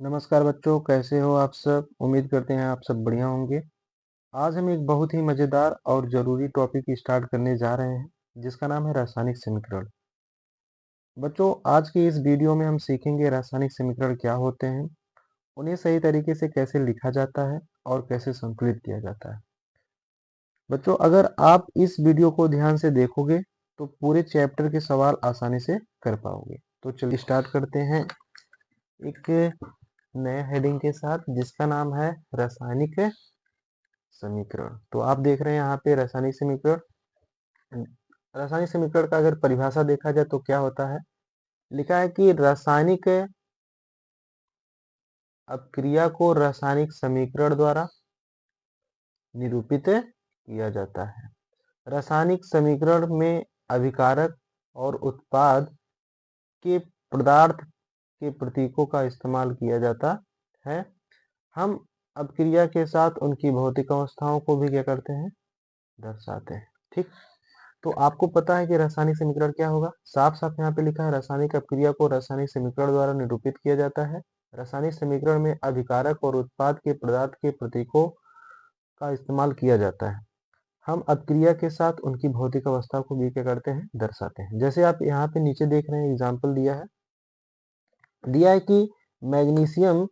नमस्कार बच्चों, कैसे हो आप सब। उम्मीद करते हैं आप सब बढ़िया होंगे। आज हम एक बहुत ही मज़ेदार और ज़रूरी टॉपिक स्टार्ट करने जा रहे हैं जिसका नाम है रासायनिक समीकरण। बच्चों, आज की इस वीडियो में हम सीखेंगे रासायनिक समीकरण क्या होते हैं, उन्हें सही तरीके से कैसे लिखा जाता है और कैसे संतुलित किया जाता है। बच्चों, अगर आप इस वीडियो को ध्यान से देखोगे तो पूरे चैप्टर के सवाल आसानी से कर पाओगे। तो चलिए स्टार्ट करते हैं एक नए हेडिंग के साथ जिसका नाम है रासायनिक समीकरण। तो आप देख रहे हैं यहाँ पे रासायनिक समीकरण। रासायनिक समीकरण का अगर परिभाषा देखा जाए तो क्या होता है, लिखा है कि रासायनिक अपक्रिया को रासायनिक समीकरण द्वारा निरूपित किया जाता है। रासायनिक समीकरण में अभिकारक और उत्पाद के पदार्थ के प्रतीकों का इस्तेमाल किया जाता है। हम अपक्रिया के साथ उनकी भौतिक अवस्थाओं को भी क्या करते हैं, दर्शाते हैं। ठीक, तो आपको पता है कि रासायनिक समीकरण क्या होगा। साफ साफ यहाँ पे लिखा है रासायनिक अपक्रिया को रासायनिक समीकरण द्वारा निरूपित किया जाता है। रासायनिक समीकरण में अभिकारक और उत्पाद के पदार्थ के प्रतीकों का इस्तेमाल किया जाता है। हम अपक्रिया के साथ उनकी भौतिक अवस्था को भी क्या करते हैं, दर्शाते हैं। जैसे आप यहाँ पे नीचे देख रहे हैं, एग्जाम्पल दिया है कि मैग्नीशियम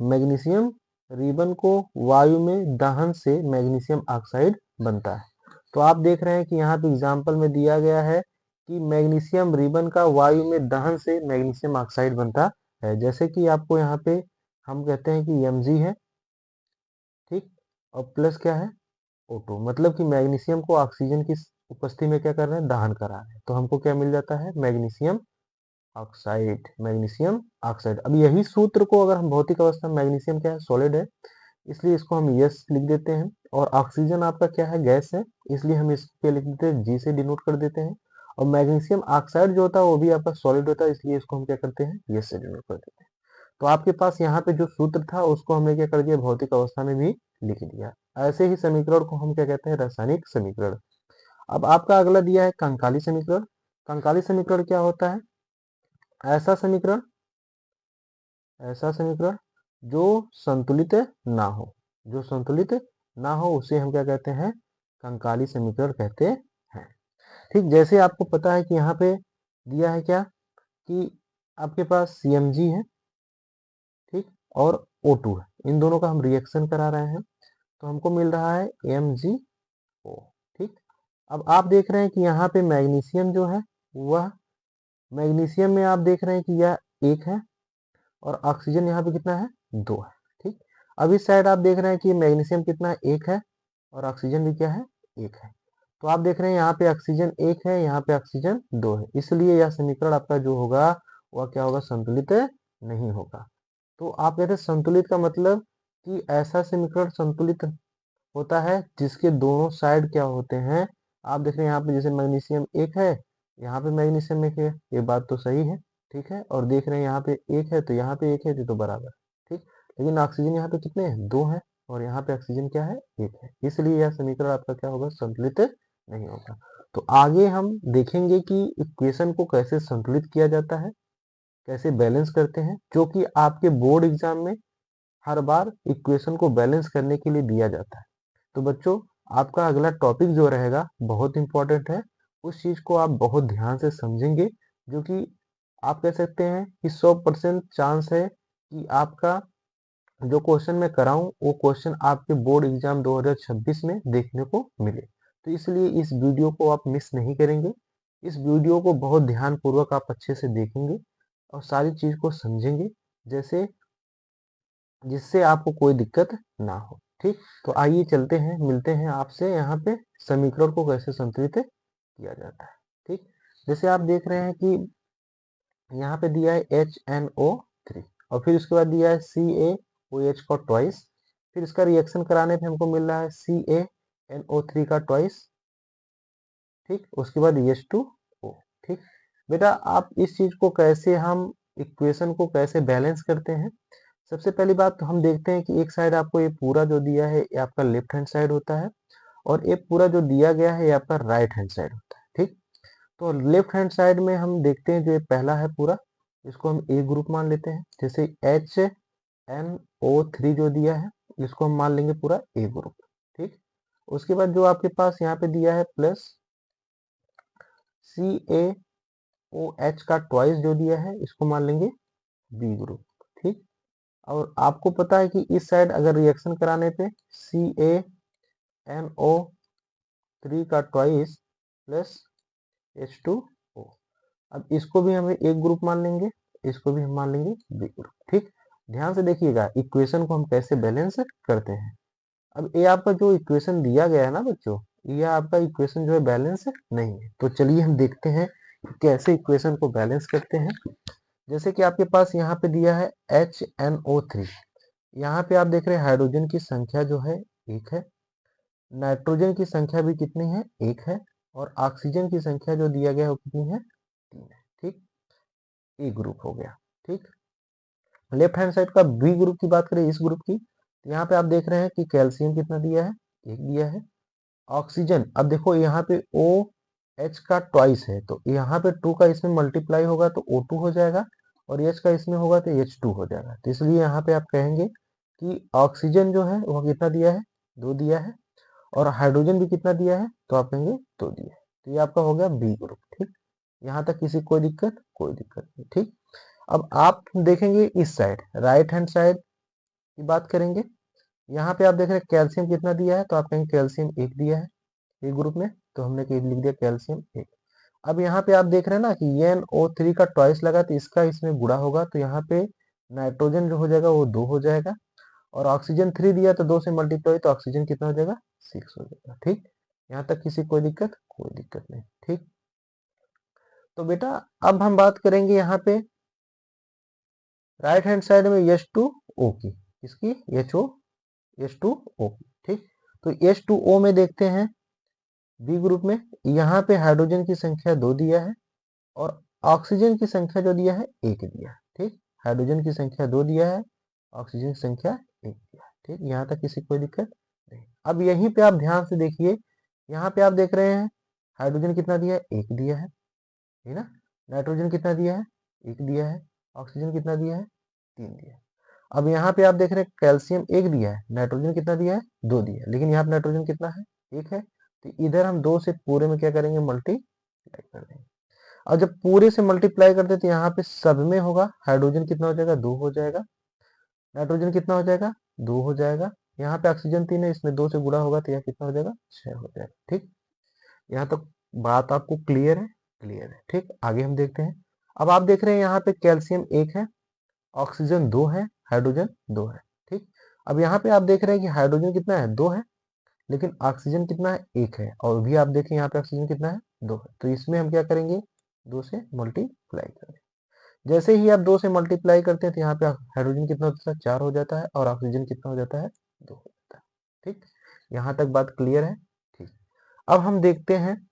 मैग्नीशियम रिबन को वायु में दहन से मैग्नीशियम ऑक्साइड बनता है। तो आप देख रहे हैं कि यहाँ पे एग्जाम्पल में दिया गया है कि मैग्नीशियम रिबन का वायु में दहन से मैग्नीशियम ऑक्साइड बनता है। जैसे कि आपको यहाँ पे हम कहते हैं कि Mg है, ठीक, और प्लस क्या है, O2, मतलब कि मैग्नीशियम को ऑक्सीजन की उपस्थिति में क्या कर रहे हैं, दहन करा रहे हैं। तो हमको क्या मिल जाता है, मैग्नीशियम ऑक्साइड। Magnesium oxide. अब यही सूत्र को अगर हम भौतिक अवस्था में, मैग्नीशियम क्या है, सॉलिड है, इसलिए इसको हम यस लिख देते हैं। और ऑक्सीजन आपका क्या है, गैस है, इसलिए हम इसके लिख देते हैं, जी से डिनोट कर देते हैं। और मैग्नीशियम ऑक्साइड जो होता है वो भी आपका सॉलिड होता है, इसलिए इसको हम क्या करते हैं, यस से डिनोट कर देते हैं। तो आपके पास यहाँ पे जो सूत्र था उसको हमने क्या कर दिया, भौतिक अवस्था में भी लिख दिया। ऐसे ही समीकरण को हम क्या कहते हैं, रासायनिक समीकरण। अब आपका अगला दिया है कंकाली समीकरण। कंकाली समीकरण क्या होता है, ऐसा समीकरण जो संतुलित ना हो, जो संतुलित ना हो उसे हम क्या कहते हैं, कंकाली समीकरण कहते हैं। ठीक, जैसे आपको पता है कि यहाँ पे दिया है क्या, कि आपके पास CmG है, ठीक, और O2 है, इन दोनों का हम रिएक्शन करा रहे हैं, तो हमको मिल रहा है MgO। ठीक, अब आप देख रहे हैं कि यहाँ पे मैग्नीशियम जो है वह, मैग्नीशियम में आप देख रहे हैं कि यह एक है और ऑक्सीजन यहाँ पे कितना है, दो है। ठीक, अब इस साइड आप देख रहे हैं कि मैग्नीशियम कितना है, एक है, और ऑक्सीजन भी क्या है, एक है। तो आप देख रहे हैं यहाँ पे ऑक्सीजन एक है, यहाँ पे ऑक्सीजन दो है, इसलिए यह समीकरण आपका जो होगा वह क्या होगा, संतुलित नहीं होगा। तो आप कहते हैं संतुलित का मतलब कि ऐसा समीकरण संतुलित होता है जिसके दोनों साइड क्या होते हैं। आप देख रहे हैं यहाँ पे जैसे मैग्नीशियम एक है, यहाँ पे मैग्नीशियम एक है, ये बात तो सही है, ठीक है। और देख रहे हैं यहाँ पे एक है तो यहाँ पे एक है, तो बराबर, ठीक। लेकिन ऑक्सीजन यहाँ पे कितने हैं, दो है, और यहाँ पे ऑक्सीजन क्या है, एक है, इसलिए यह समीकरण आपका क्या होगा, संतुलित नहीं होगा। तो आगे हम देखेंगे कि इक्वेशन को कैसे संतुलित किया जाता है, कैसे बैलेंस करते हैं, जो कि आपके बोर्ड एग्जाम में हर बार इक्वेशन को बैलेंस करने के लिए दिया जाता है। तो बच्चों, आपका अगला टॉपिक जो रहेगा बहुत इंपॉर्टेंट है, उस चीज को आप बहुत ध्यान से समझेंगे, जो कि आप कह सकते हैं कि 100% चांस है कि आपका जो क्वेश्चन मैं कराऊं वो क्वेश्चन आपके बोर्ड एग्जाम 2026 में देखने को मिले। तो इसलिए इस वीडियो को आप मिस नहीं करेंगे। इस वीडियो को बहुत ध्यान पूर्वक आप अच्छे से देखेंगे और सारी चीज को समझेंगे, जैसे जिससे आपको कोई दिक्कत ना हो। ठीक, तो आइए चलते हैं, मिलते हैं आपसे यहाँ पे समीकरण को कैसे संतुलित किया जाता है। ठीक, जैसे आप देख रहे हैं कि यहाँ पे दिया है HNO3, और फिर उसके बाद दिया है CaOH का ट्वाइस, फिर इसका रिएक्शन कराने पे हमको मिल रहा है CaNO3 का ट्वाइस, ठीक, उसके बाद H2O। ठीक, बेटा आप इस चीज को कैसे, हम इक्वेशन को कैसे बैलेंस करते हैं। सबसे पहली बात तो हम देखते हैं कि एक साइड आपको ये पूरा जो दिया है ये आपका लेफ्ट हैंड साइड होता है, और ये पूरा जो दिया गया है ये आपका राइट हैंड साइड होता है। ठीक, तो लेफ्ट हैंड साइड में हम देखते हैं जो ये पहला है पूरा, इसको हम ए ग्रुप मान लेते हैं। जैसे HNO3 जो दिया है इसको हम मान लेंगे पूरा ए ग्रुप। ठीक, उसके बाद जो आपके पास यहाँ पे दिया है प्लस CaOH का ट्वाइस जो दिया है इसको मान लेंगे बी ग्रुप। ठीक, और आपको पता है कि इस साइड अगर रिएक्शन कराने पे CaNO3 का ट्वाइस प्लस H2O, अब इसको भी हम एक ग्रुप मान लेंगे, इसको भी हम मान लेंगे बी ग्रुप। ठीक, ध्यान से देखिएगा इक्वेशन को हम कैसे बैलेंस करते हैं। अब ये आपका जो इक्वेशन दिया गया है ना बच्चों, ये आपका इक्वेशन जो है बैलेंस नहीं है। तो चलिए हम देखते हैं कि कैसे इक्वेशन को बैलेंस करते हैं। जैसे कि आपके पास यहाँ पे दिया है HNO3, यहाँ पे आप देख रहे हैं हाइड्रोजन की संख्या जो है एक है, नाइट्रोजन की संख्या भी कितनी है एक है, और ऑक्सीजन की संख्या जो दिया गया है वो कितनी है तीन है। ठीक, ए ग्रुप हो गया। ठीक, लेफ्ट हैंड साइड का बी ग्रुप की बात करें इस ग्रुप की, तो यहाँ पे आप देख रहे हैं कि कैल्शियम कितना दिया है एक दिया है, ऑक्सीजन अब देखो यहाँ पे ओ एच का ट्वाइस है, तो यहाँ पे 2 का इसमें मल्टीप्लाई होगा तो O2 हो जाएगा, और H का इसमें होगा तो H2 हो जाएगा। तो इसलिए यहाँ पे आप कहेंगे कि ऑक्सीजन जो है वो कितना दिया है 2 दिया है, और हाइड्रोजन भी कितना दिया है तो आप कहेंगे 2 दिया है। तो ये आपका हो गया बी ग्रुप। ठीक, यहाँ तक किसी कोई दिक्कत नहीं। ठीक, अब आप देखेंगे इस साइड राइट हैंड साइड की बात करेंगे, यहाँ पे आप देख रहे हैं कैल्शियम कितना दिया है, तो आप कहेंगे कैल्शियम एक दिया है ए ग्रुप में, तो हमने लिख दिया कैल्शियम एक। अब यहाँ पे आप देख रहे हैं ना कि NO3 का ट्वाइस लगा तो इसका इसमें गुणा होगा, तो यहाँ पे नाइट्रोजन जो हो जाएगा वो 2 हो जाएगा, और ऑक्सीजन 3 दिया तो 2 से मल्टीप्लाई तो ऑक्सीजन कितना हो जाएगा 6 हो जाएगा। ठीक, यहाँ तक किसी कोई दिक्कत नहीं। ठीक, तो बेटा अब हम बात करेंगे यहाँ पे राइट हैंड साइड में H2O की, किसकी H2O की। ठीक, तो H2O में देखते हैं बी ग्रुप में, यहाँ पे हाइड्रोजन की संख्या 2 दिया है, और ऑक्सीजन की संख्या जो दिया है 1 दिया है। ठीक, हाइड्रोजन की संख्या 2 दिया है, ऑक्सीजन की संख्या 1 दिया है। ठीक, यहाँ तक किसी कोई दिक्कत नहीं। अब यहीं पे आप ध्यान से देखिए, यहाँ पे आप देख रहे हैं हाइड्रोजन कितना दिया है 1 दिया है ना, नाइट्रोजन कितना दिया है 1 दिया है, ऑक्सीजन कितना दिया है 3 दिया है। अब यहाँ पे आप देख रहे हैं कैल्शियम 1 दिया है, नाइट्रोजन कितना दिया है 2 दिया है, लेकिन यहाँ पे नाइट्रोजन कितना है 1 है, तो इधर हम 2 से पूरे में क्या करेंगे मल्टीप्लाई कर देंगे। और जब पूरे से मल्टीप्लाई करते तो यहाँ पे सब में होगा, हाइड्रोजन कितना हो जाएगा 2 हो जाएगा, नाइट्रोजन कितना हो जाएगा 2 हो जाएगा, यहाँ पे ऑक्सीजन 3 है इसमें 2 से गुणा होगा तो यह कितना हो जाएगा 6 हो जाएगा। ठीक, यहाँ तक बात आपको क्लियर है? क्लियर है। ठीक, आगे हम देखते हैं। अब आप देख रहे हैं यहाँ पे कैल्शियम 1 है, ऑक्सीजन 2 है, हाइड्रोजन 2 है। ठीक, अब यहाँ पे आप देख रहे हैं कि हाइड्रोजन कितना है 2 है, लेकिन ऑक्सीजन कितना है 1 है, और भी आप देखें यहाँ पे ऑक्सीजन कितना है 2 है, तो इसमें हम क्या करेंगे 2 से मल्टीप्लाई करेंगे। जैसे ही आप 2 से मल्टीप्लाई करते हैं तो यहाँ पे हाइड्रोजन कितना होता है 4 हो जाता है, और ऑक्सीजन कितना हो जाता है 2 हो जाता है। ठीक, यहाँ तक बात क्लियर है? ठीक, अब हम देखते हैं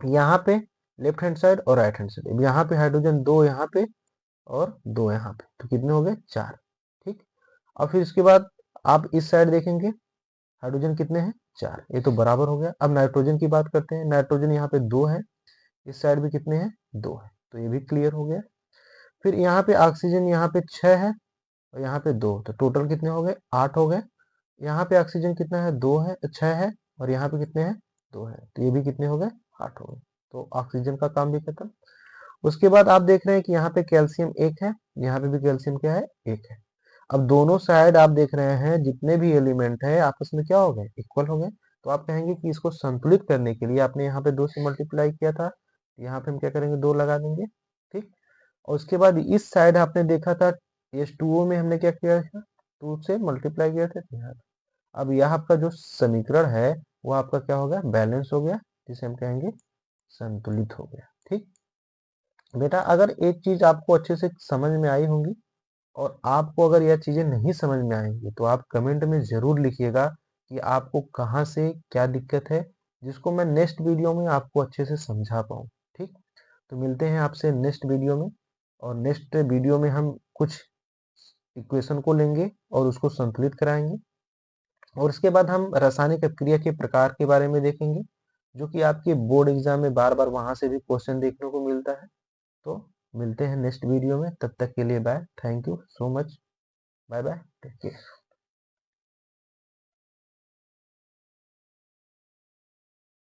यहाँ पे लेफ्ट हैंड साइड और राइट हैंड साइड। यहाँ पे हाइड्रोजन 2 यहाँ पे और 2 यहाँ पे, तो कितने हो गए 4। ठीक, और फिर इसके बाद आप इस साइड देखेंगे हाइड्रोजन कितने हैं 4, ये तो बराबर हो गया। अब नाइट्रोजन की बात करते हैं, नाइट्रोजन यहाँ पे 2 है, इस साइड भी कितने हैं 2 है, तो ये भी क्लियर हो गया। फिर यहाँ पे ऑक्सीजन यहाँ पे 6 है, और यहाँ पे 2, तो टोटल कितने हो गए 8 हो गए। यहाँ पे ऑक्सीजन कितना है 2 है 6 है, और यहाँ पे कितने हैं 2 है, तो ये भी कितने हो गए 8 हो गए। तो ऑक्सीजन का काम भी खत्म। उसके बाद आप देख रहे हैं कि यहाँ पे कैल्शियम 1 है, यहाँ पे भी कैल्शियम क्या है 1 है। अब दोनों साइड आप देख रहे हैं जितने भी एलिमेंट है आपस में क्या हो गए इक्वल हो गए, तो आप कहेंगे कि इसको संतुलित करने के लिए आपने यहाँ पे 2 से मल्टीप्लाई किया था, यहाँ पे हम क्या करेंगे 2 लगा देंगे। ठीक, और उसके बाद इस साइड आपने देखा था H2O में हमने क्या किया था 2 से मल्टीप्लाई किया था यहाँ। अब यह आपका जो समीकरण है वो आपका क्या हो गया बैलेंस हो गया, जिसे हम कहेंगे संतुलित हो गया। ठीक, बेटा अगर एक चीज आपको अच्छे से समझ में आई होंगी, और आपको अगर यह चीजें नहीं समझ में आएंगी तो आप कमेंट में जरूर लिखिएगा कि आपको कहाँ से क्या दिक्कत है, जिसको मैं नेक्स्ट वीडियो में आपको अच्छे से समझा पाऊँ। ठीक, तो मिलते हैं आपसे नेक्स्ट वीडियो में, और नेक्स्ट वीडियो में हम कुछ इक्वेशन को लेंगे और उसको संतुलित कराएंगे, और उसके बाद हम रासायनिक अभिक्रिया के प्रकार के बारे में देखेंगे, जो कि आपके बोर्ड एग्जाम में बार बार वहां से भी क्वेश्चन देखने को मिलता है। तो मिलते हैं नेक्स्ट वीडियो में, तब तक के लिए bye, thank you so much, bye bye, take care.